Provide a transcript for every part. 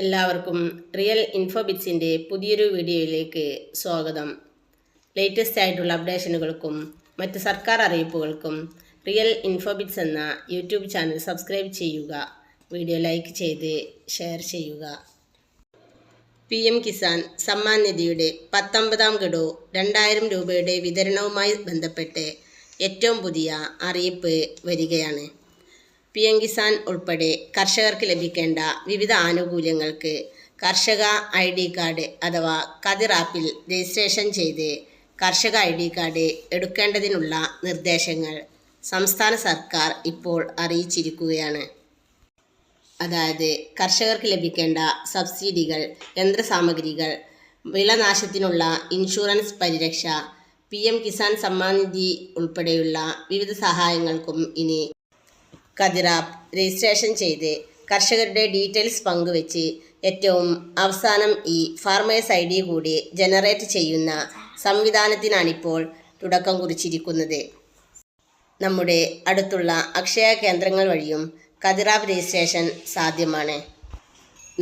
എല്ലാവർക്കും റിയൽ ഇൻഫോബിറ്റ്സിൻ്റെ പുതിയൊരു വീഡിയോയിലേക്ക് സ്വാഗതം. ലേറ്റസ്റ്റ് ആയിട്ടുള്ള അപ്ഡേഷനുകൾക്കും മറ്റ് സർക്കാർ അറിയിപ്പുകൾക്കും റിയൽ ഇൻഫോബിറ്റ്സ് എന്ന യൂട്യൂബ് ചാനൽ സബ്സ്ക്രൈബ് ചെയ്യുക. വീഡിയോ ലൈക്ക് ചെയ്ത് ഷെയർ ചെയ്യുക. PM കിസാൻ സമ്മാൻ നിധിയുടെ 19ാം ഗഡു 2000 രൂപയുടെ വിതരണവുമായി ബന്ധപ്പെട്ട് ഏറ്റവും പുതിയ അറിയിപ്പ് വരികയാണ്. PM കിസാൻ ഉൾപ്പെടെ കർഷകർക്ക് ലഭിക്കേണ്ട വിവിധ ആനുകൂല്യങ്ങൾക്ക് കർഷക ID കാർഡ് അഥവാ കതിർ ആപ്പിൽ രജിസ്ട്രേഷൻ ചെയ്ത് കർഷക ID കാർഡ് എടുക്കേണ്ടതിനുള്ള നിർദ്ദേശങ്ങൾ സംസ്ഥാന സർക്കാർ ഇപ്പോൾ അറിയിച്ചിരിക്കുകയാണ്. അതായത് കർഷകർക്ക് ലഭിക്കേണ്ട സബ്സിഡികൾ, യന്ത്രസാമഗ്രികൾ, വിളനാശത്തിനുള്ള ഇൻഷുറൻസ് പരിരക്ഷ, PM കിസാൻ സമ്മാൻ നിധി ഉൾപ്പെടെയുള്ള വിവിധ സഹായങ്ങൾക്കും ഇനി കതിർ ആപ്പ് രജിസ്ട്രേഷൻ ചെയ്ത് കർഷകരുടെ ഡീറ്റെയിൽസ് പങ്കുവെച്ച് ഏറ്റവും അവസാനം ഈ ഫാർമേഴ്സ് ID കൂടി ജനറേറ്റ് ചെയ്യുന്ന സംവിധാനത്തിനാണിപ്പോൾ തുടക്കം കുറിച്ചിരിക്കുന്നത്. നമ്മുടെ അടുത്തുള്ള അക്ഷയ കേന്ദ്രങ്ങൾ വഴിയും കതിർ ആപ്പ് രജിസ്ട്രേഷൻ സാധ്യമാണ്.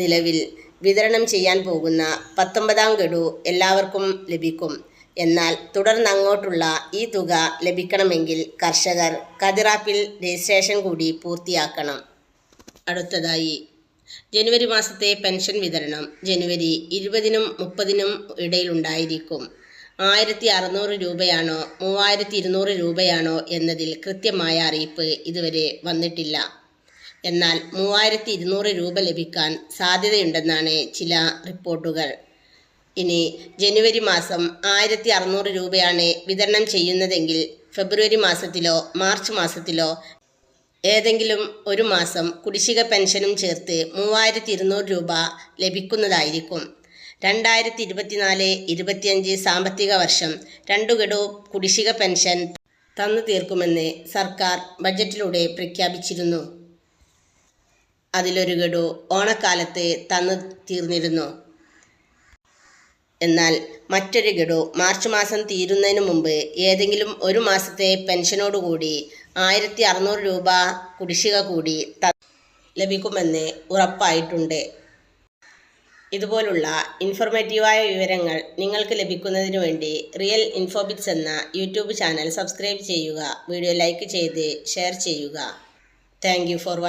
നിലവിൽ വിതരണം ചെയ്യാൻ പോകുന്ന 19ാം ഗഡു എല്ലാവർക്കും ലഭിക്കും. എന്നാൽ തുടർന്നങ്ങോട്ടുള്ള ഈ തുക ലഭിക്കണമെങ്കിൽ കർഷകർ കതിർ ആപ്പിൽ രജിസ്ട്രേഷൻ കൂടി പൂർത്തിയാക്കണം. അടുത്തതായി ജനുവരി മാസത്തെ പെൻഷൻ വിതരണം ജനുവരി 20-നും 30-നും ഇടയിലുണ്ടായിരിക്കും. 1600 രൂപയാണോ 3200 രൂപയാണോ എന്നതിൽ കൃത്യമായ അറിയിപ്പ് ഇതുവരെ വന്നിട്ടില്ല. എന്നാൽ 3200 രൂപ ലഭിക്കാൻ സാധ്യതയുണ്ടെന്നാണ് ചില റിപ്പോർട്ടുകൾ. ഇനി ജനുവരി മാസം 1600 രൂപയാണ് വിതരണം ചെയ്യുന്നതെങ്കിൽ ഫെബ്രുവരി മാസത്തിലോ മാർച്ച് മാസത്തിലോ ഏതെങ്കിലും ഒരു മാസം കുടിശ്ശിക പെൻഷനും ചേർത്ത് 3200 രൂപ ലഭിക്കുന്നതായിരിക്കും. 2024-25 സാമ്പത്തിക വർഷം 2 ഗഡു കുടിശ്ശിക പെൻഷൻ തന്നു തീർക്കുമെന്ന് സർക്കാർ ബജറ്റിലൂടെ പ്രഖ്യാപിച്ചിരുന്നു. അതിലൊരു ഗഡു ഓണക്കാലത്ത് തന്നു തീർന്നിരുന്നു. എന്നാൽ മറ്റൊരു ഗഡു മാർച്ച് മാസം തീരുന്നതിന് മുമ്പ് ഏതെങ്കിലും ഒരു മാസത്തെ പെൻഷനോടുകൂടി 1600 രൂപ കുടിശ്ശിക കൂടി ലഭിക്കുമെന്ന് ഉറപ്പായിട്ടുണ്ട്. ഇതുപോലുള്ള ഇൻഫോർമേറ്റീവായ വിവരങ്ങൾ നിങ്ങൾക്ക് ലഭിക്കുന്നതിനു വേണ്ടി റിയൽ ഇൻഫോബിറ്റ്സ് എന്ന യൂട്യൂബ് ചാനൽ സബ്സ്ക്രൈബ് ചെയ്യുക. വീഡിയോ ലൈക്ക് ചെയ്ത് ഷെയർ ചെയ്യുക. Thank you for watching.